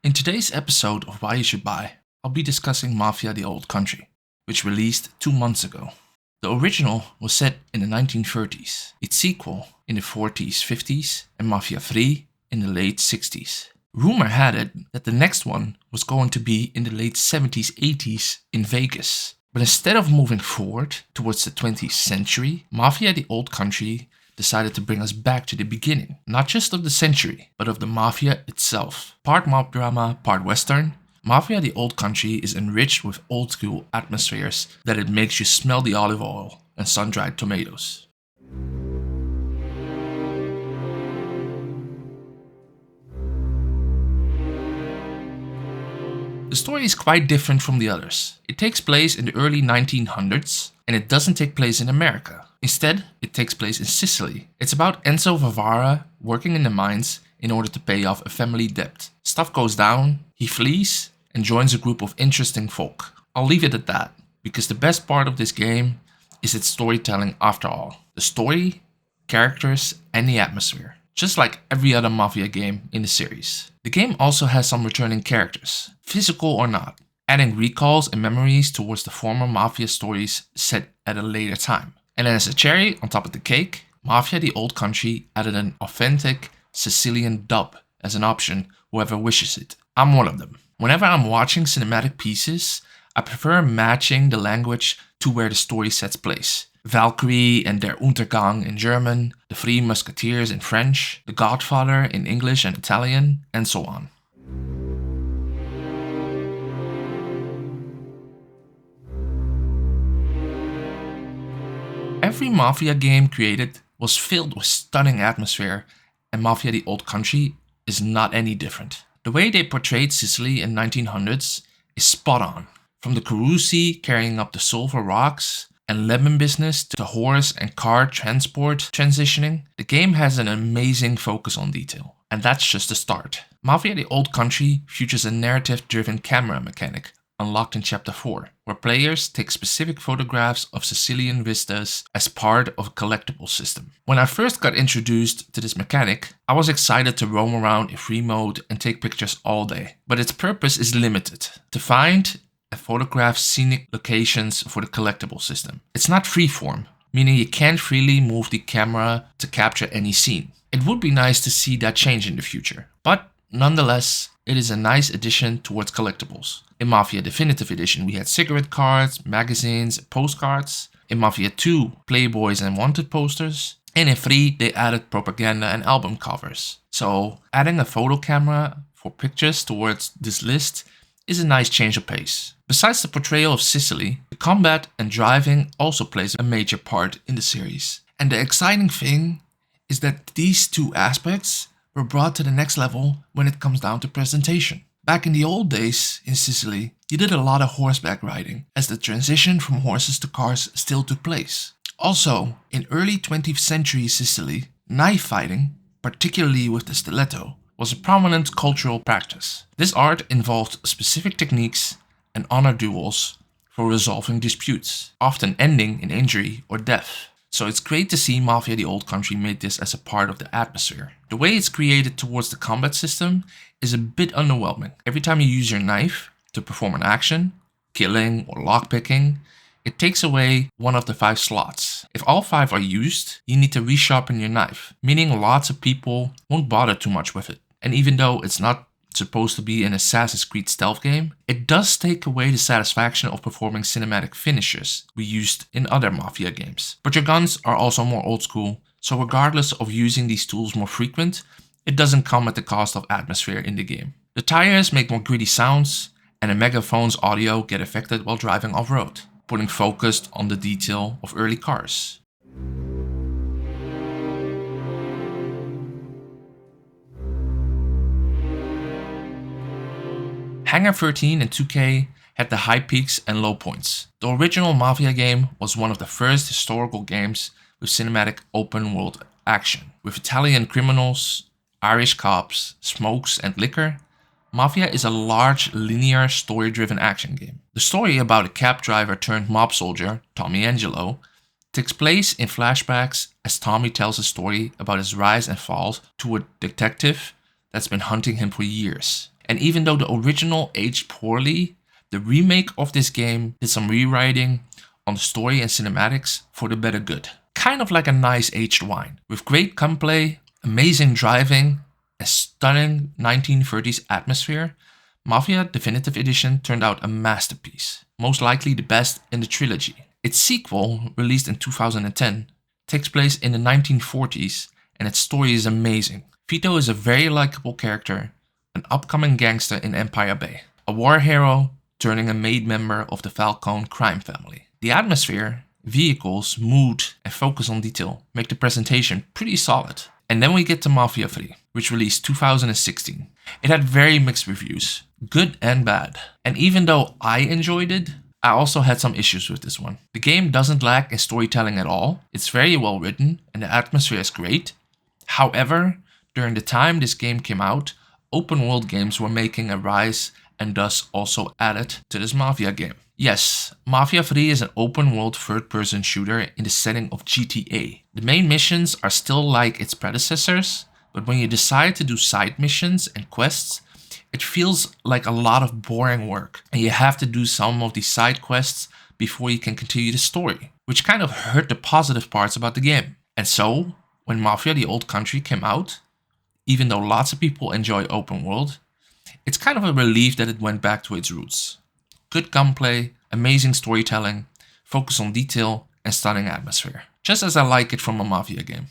In today's episode of Why You Should Buy, I'll be discussing Mafia the Old Country, which released 2 months ago. The original was set in the 1930s, its sequel in the 40s, 50s, and Mafia 3 in the late 60s. Rumor had it that the next one was going to be in the late 70s, 80s in Vegas. But instead of moving forward towards the 20th century, Mafia the Old Country decided to bring us back to the beginning, not just of the century, but of the Mafia itself. Part mob drama, part western, Mafia the Old Country is enriched with old school atmospheres that it makes you smell the olive oil and sun-dried tomatoes. The story is quite different from the others. It takes place in the early 1900s and it doesn't take place in America. Instead, it takes place in Sicily. It's about Enzo Vavara working in the mines in order to pay off a family debt. Stuff goes down, he flees and joins a group of interesting folk. I'll leave it at that, because the best part of this game is its storytelling after all. The story, characters and the atmosphere. Just like every other Mafia game in the series. The game also has some returning characters, physical or not, adding recalls and memories towards the former Mafia stories set at a later time. And as a cherry on top of the cake, Mafia the Old Country added an authentic Sicilian dub as an option whoever wishes it. I'm one of them. Whenever I'm watching cinematic pieces, I prefer matching the language to where the story sets place. Valkyrie and Der Untergang in German, The Three Musketeers in French, The Godfather in English and Italian, and so on. Every Mafia game created was filled with stunning atmosphere, and Mafia the Old Country is not any different. The way they portrayed Sicily in 1900s is spot on. From the Carusi carrying up the silver rocks and lemon business to the horse and car transport transitioning, the game has an amazing focus on detail. And that's just the start. Mafia the Old Country features a narrative-driven camera mechanic unlocked in Chapter 4, where players take specific photographs of Sicilian vistas as part of a collectible system. When I first got introduced to this mechanic, I was excited to roam around in free mode and take pictures all day. But its purpose is limited: to find and photograph scenic locations for the collectible system. It's not freeform, meaning you can't freely move the camera to capture any scene. It would be nice to see that change in the future, but nonetheless, it is a nice addition towards collectibles. In Mafia Definitive Edition we had cigarette cards, magazines, postcards. In Mafia 2, Playboys and Wanted posters. And in 3 they added propaganda and album covers. So adding a photo camera for pictures towards this list is a nice change of pace. Besides the portrayal of Sicily, the combat and driving also plays a major part in the series. And the exciting thing is that these two aspects were brought to the next level when it comes down to presentation. Back in the old days in Sicily, you did a lot of horseback riding, as the transition from horses to cars still took place. Also, in early 20th century Sicily, knife fighting, particularly with the stiletto, was a prominent cultural practice. This art involved specific techniques and honor duels for resolving disputes, often ending in injury or death. So it's great to see Mafia the Old Country made this as a part of the atmosphere. The way it's created towards the combat system is a bit underwhelming. Every time you use your knife to perform an action, killing or lockpicking, it takes away one of the 5 slots. If all 5 are used, you need to resharpen your knife, meaning lots of people won't bother too much with it. And even though it's not supposed to be an Assassin's Creed stealth game, it does take away the satisfaction of performing cinematic finishes we used in other Mafia games. But your guns are also more old school, so regardless of using these tools more frequent, it doesn't come at the cost of atmosphere in the game. The tires make more gritty sounds, and the megaphone's audio get affected while driving off-road, putting focus on the detail of early cars. Hangar 13 and 2K had the high peaks and low points. The original Mafia game was one of the first historical games with cinematic open world action. With Italian criminals, Irish cops, smokes and liquor, Mafia is a large, linear, story-driven action game. The story about a cab driver turned mob soldier, Tommy Angelo, takes place in flashbacks as Tommy tells a story about his rise and fall to a detective that's been hunting him for years. And even though the original aged poorly, the remake of this game did some rewriting on the story and cinematics for the better good. Kind of like a nice aged wine, with great gunplay, amazing driving, a stunning 1930s atmosphere. Mafia Definitive Edition turned out a masterpiece, most likely the best in the trilogy. Its sequel, released in 2010, takes place in the 1940s, and its story is amazing. Vito is a very likable character, an upcoming gangster in Empire Bay, a war hero turning a made member of the Falcone crime family. The atmosphere, vehicles, mood, and focus on detail make the presentation pretty solid. And then we get to Mafia 3, which released 2016. It had very mixed reviews, good and bad. And even though I enjoyed it, I also had some issues with this one. The game doesn't lack in storytelling at all. It's very well written and the atmosphere is great. However, during the time this game came out, open world games were making a rise and thus also added to this Mafia game. Yes, Mafia 3 is an open world third person shooter in the setting of GTA. The main missions are still like its predecessors, but when you decide to do side missions and quests, it feels like a lot of boring work, and you have to do some of these side quests before you can continue the story, which kind of hurt the positive parts about the game. And so, when Mafia the Old Country came out, even though lots of people enjoy open world, it's kind of a relief that it went back to its roots. Good gunplay, amazing storytelling, focus on detail, and stunning atmosphere. Just as I like it from a Mafia game.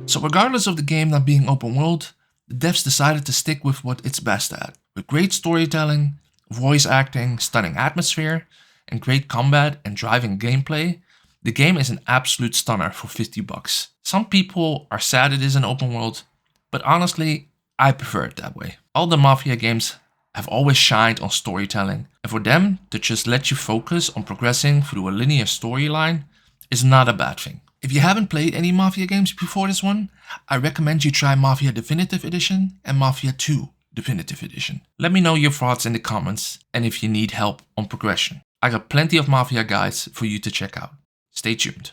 So regardless of the game not being open world, the devs decided to stick with what it's best at. With great storytelling, voice acting, stunning atmosphere, and great combat and driving gameplay, the game is an absolute stunner for $50. Some people are sad it is an open world, but honestly, I prefer it that way. All the Mafia games have always shined on storytelling, and for them to just let you focus on progressing through a linear storyline is not a bad thing. If you haven't played any Mafia games before this one, I recommend you try Mafia Definitive Edition and Mafia 2 Definitive Edition. Let me know your thoughts in the comments and if you need help on progression. I got plenty of Mafia guides for you to check out. Stay tuned.